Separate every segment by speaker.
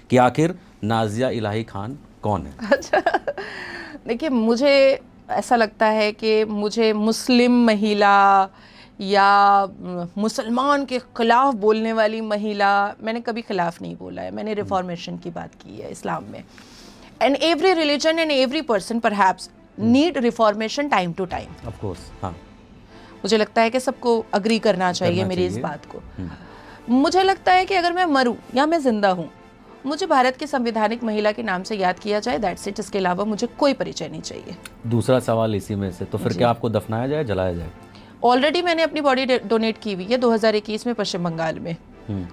Speaker 1: कि आखिर नाजिया इलाही खान कौन है?
Speaker 2: अच्छा, देखिए मुझे ऐसा लगता है कि मुझे मुस्लिम महिला या मुसलमान के खिलाफ बोलने वाली महिला, मैंने कभी खिलाफ नहीं बोला है, मैंने रिफॉर्मेशन की बात की है इस्लाम में। And every religion and every person perhaps need reformation time to time.
Speaker 1: Of course, हाँ।
Speaker 2: मुझे लगता है कि सबको अग्री करना चाहिए मेरी इस बात को। मुझे लगता है कि अगर मैं मरूं या मैं जिंदा हूं, मुझे भारत की संवैधानिक महिला के नाम से याद किया जाए, दैट्स इट। इसके अलावा मुझे कोई परिचय नहीं चाहिए।
Speaker 1: दूसरा सवाल इसी में से, तो फिर क्या आपको दफनाया जाए, जलाया जाए?
Speaker 2: ऑलरेडी मैंने अपनी बॉडी डोनेट की हुई है 2021 में पश्चिम बंगाल में।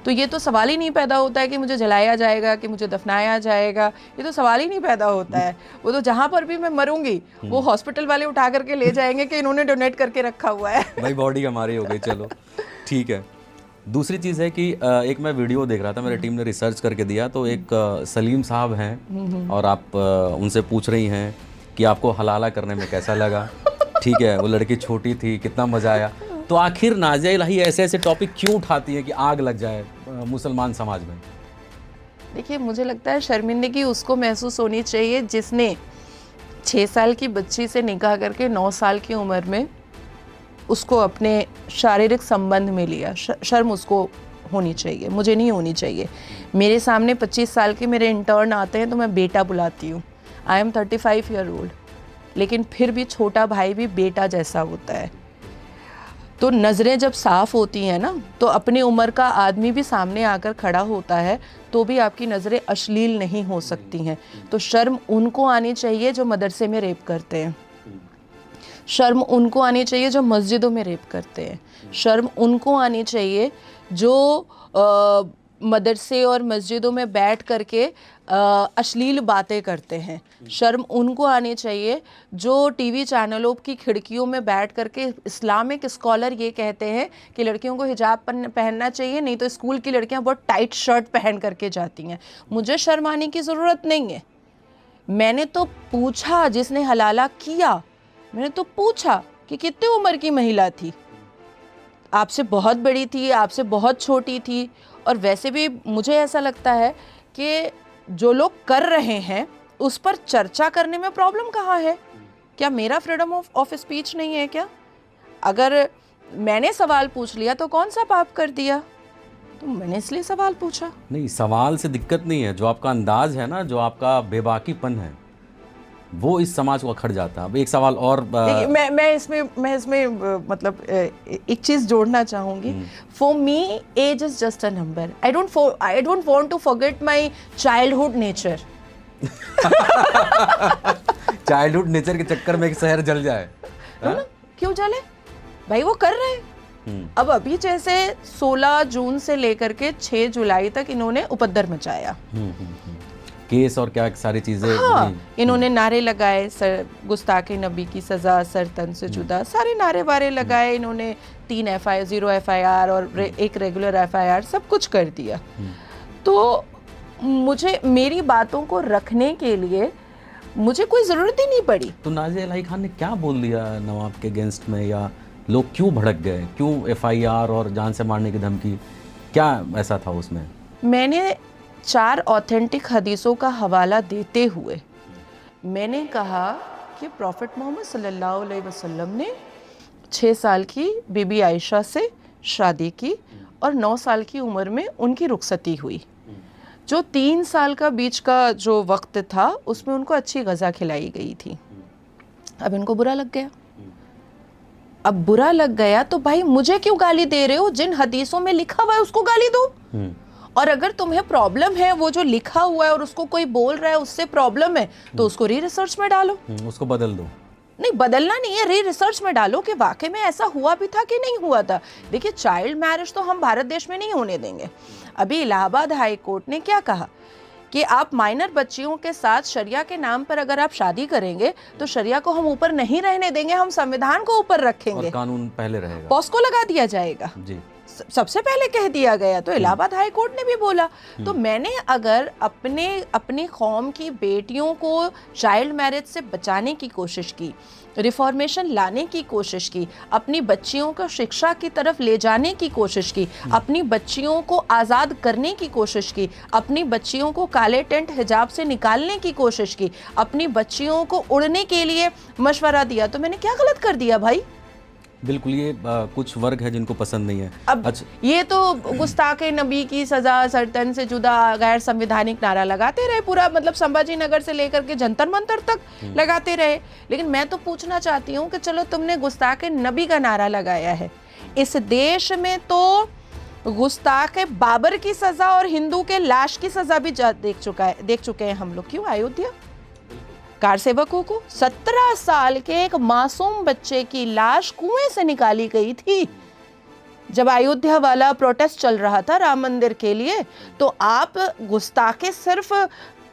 Speaker 2: तो ये तो सवाल ही नहीं पैदा होता है कि मुझे जलाया जाएगा कि मुझे दफनाया जाएगा, ये तो सवाल ही नहीं पैदा होता है। वो तो जहाँ पर भी मैं मरूंगी वो हॉस्पिटल वाले उठा करके ले जाएंगे कि इन्होंने डोनेट करके रखा हुआ है।
Speaker 1: भाई बॉडी हमारी हो गई, चलो ठीक है। दूसरी चीज़ है कि एक मैं वीडियो देख रहा था, मेरी टीम ने रिसर्च करके दिया, तो एक सलीम साहब हैं और आप उनसे पूछ रही हैं कि आपको हलाला करने में कैसा लगा। ठीक है, वो लड़की छोटी थी, कितना मज़ा आया। तो आखिर नाजिया इलाही ऐसे ऐसे टॉपिक क्यों उठाती है कि आग लग जाए मुसलमान समाज में?
Speaker 2: देखिए मुझे लगता है शर्मिंदगी उसको महसूस होनी चाहिए जिसने 6 साल की बच्ची से निकाह करके 9 साल की उम्र में उसको अपने शारीरिक संबंध में लिया। शर्म उसको होनी चाहिए, मुझे नहीं होनी चाहिए। मेरे सामने 25 साल के मेरे इंटर्न आते हैं तो मैं बेटा बुलाती हूँ। आई एम 35 ईयर ओल्ड, लेकिन फिर भी छोटा भाई भी बेटा जैसा होता है। तो नज़रें जब साफ़ होती हैं ना, तो अपनी उम्र का आदमी भी सामने आकर खड़ा होता है तो भी आपकी नज़रें अश्लील नहीं हो सकती हैं। तो शर्म उनको आनी चाहिए जो मदरसे में रेप करते हैं, शर्म उनको आनी चाहिए जो मस्जिदों में रेप करते हैं, शर्म उनको आनी चाहिए जो मदरसे और मस्जिदों में बैठ करके अश्लील बातें करते हैं, शर्म उनको आनी चाहिए जो टीवी चैनलों की खिड़कियों में बैठ करके इस्लामिक स्कॉलर ये कहते हैं कि लड़कियों को हिजाब पहनना चाहिए, नहीं तो स्कूल की लड़कियां बहुत टाइट शर्ट पहन करके जाती हैं। मुझे शर्माने की ज़रूरत नहीं है। मैंने तो पूछा, जिसने हलाला किया, मैंने तो पूछा कि कितने उम्र की महिला थी, आपसे बहुत बड़ी थी, आपसे बहुत छोटी थी। और वैसे भी मुझे ऐसा लगता है कि जो लोग कर रहे हैं उस पर चर्चा करने में प्रॉब्लम कहाँ है? क्या मेरा फ्रीडम ऑफ स्पीच नहीं है क्या? अगर मैंने सवाल पूछ लिया तो कौन सा पाप कर दिया? तो मैंने इसलिए सवाल पूछा।
Speaker 1: नहीं, सवाल से दिक्कत नहीं है, जो आपका अंदाज है ना, जो आपका बेबाकीपन है, वो इस समाज को अखड़ जाता है। अब एक सवाल और
Speaker 2: मैं इसमें मतलब एक चीज जोड़ना चाहूंगी। For me age is just a number. I don't want to forget my childhood nature.
Speaker 1: Childhood nature के चक्कर में एक शहर जल जाए,
Speaker 2: क्यों जले भाई? वो कर रहे हैं। अब अभी जैसे 16 जून से लेकर के 6 जुलाई तक इन्होंने उपद्रव मचाया,
Speaker 1: केस और क्या सारी चीजें।
Speaker 2: हाँ, इन्होंने नारे लगाए, गुस्ताखे नबी की सजा, सर तन से जुदा, सारे नारे वारे लगाए इन्होंने। 3 FIR, 0 FIR और एक रेगुलर FIR, सब कुछ कर दिया। तो मुझे मेरी बातों को रखने के लिए मुझे कोई ज़रूरत ही नहीं पड़ी।
Speaker 1: तो नाजिया इलाही खान ने क्या बोल दिया नवाब के अगेंस्ट में, या लोग क्यों भड़क गए, क्यों FIR और जान से मारने की धमकी, क्या ऐसा था उसमें?
Speaker 2: मैंने 4 ऑथेंटिक हदीसों का हवाला देते हुए मैंने कहा कि प्रॉफिट मोहम्मद सल्लल्लाहु अलैहि वसल्लम ने 6 साल की बीबी आयशा से शादी की और 9 साल की उम्र में उनकी रुखसती हुई। जो 3 साल का बीच का जो वक्त था उसमें उनको अच्छी ग़ज़ा खिलाई गई थी। अब इनको बुरा लग गया। अब बुरा लग गया तो भाई मुझे क्यों गाली दे रहे हो? जिन हदीसों में लिखा हुआ है उसको गाली दो। और अगर तुम्हें प्रॉब्लम है वो जो लिखा हुआ है और उसको कोई बोल रहा है उससे प्रॉब्लम है तो उसको रिसर्च में डालो,
Speaker 1: उसको बदल दो।
Speaker 2: नहीं, बदलना नहीं है, रिसर्च में डालो कि वाकई में ऐसा हुआ भी था कि नहीं हुआ था। देखिए, चाइल्ड मैरिज तो हम भारत देश में नहीं होने देंगे। अभी इलाहाबाद हाई कोर्ट ने क्या कहा कि आप माइनर बच्चियों के साथ शरिया के नाम पर अगर आप शादी करेंगे तो शरिया को हम ऊपर नहीं रहने देंगे, हम संविधान को ऊपर रखेंगे,
Speaker 1: और कानून पहले रहेगा,
Speaker 2: पॉस्को लगा दिया जाएगा
Speaker 1: जी।
Speaker 2: सबसे पहले कह दिया गया, तो इलाहाबाद हाई कोर्ट ने भी बोला। तो मैंने अगर अपनी कौम की बेटियों को चाइल्ड मैरिज से बचाने की कोशिश की, रिफॉर्मेशन लाने की कोशिश की, अपनी बच्चियों को शिक्षा की तरफ ले जाने की कोशिश की, अपनी बच्चियों को आज़ाद करने की कोशिश की, अपनी बच्चियों को काले टेंट हिजाब से निकालने की कोशिश की, अपनी बच्चियों को उड़ने के लिए मशवरा दिया, तो मैंने क्या गलत कर दिया भाई?
Speaker 1: बिल्कुल, ये कुछ वर्ग है जिनको पसंद नहीं है।
Speaker 2: अब
Speaker 1: अच्छा,
Speaker 2: ये तो गुस्ताखे नबी की सजा, सरतन से जुदा, गैर संवैधानिक नारा लगाते रहे, पूरा मतलब संभाजी नगर से लेकर के जंतर मंतर तक लगाते रहे। लेकिन मैं तो पूछना चाहती हूँ कि चलो तुमने गुस्ताखे नबी का नारा लगाया है, इस देश में तो गुस्ताखे बाबर की सजा और हिंदू के लाश की सजा भी देख चुके हैं हम लोग। क्यों अयोध्या कार सेवकों को 17 साल के एक मासूम बच्चे की लाश कुएं से निकाली गई थी जब अयोध्या वाला प्रोटेस्ट चल रहा था राम मंदिर के लिए, तो आप गुस्ताखे सिर्फ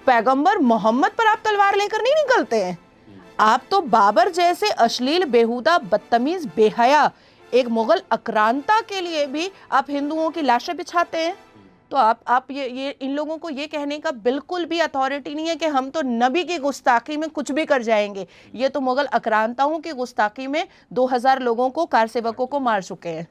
Speaker 2: पैगंबर मोहम्मद पर आप तलवार लेकर नहीं निकलते हैं, आप तो बाबर जैसे अश्लील, बेहुदा, बदतमीज, बेहया एक मुगल आक्रांता के लिए भी आप हिंदुओं की लाशें बिछाते हैं। तो आप ये इन लोगों को ये कहने का बिल्कुल भी अथॉरिटी नहीं है कि हम तो नबी की गुस्ताखी में कुछ भी कर जाएंगे। ये तो मुगल आक्रांताओं की गुस्ताखी में 2000 लोगों को, कार सेवकों को मार चुके हैं।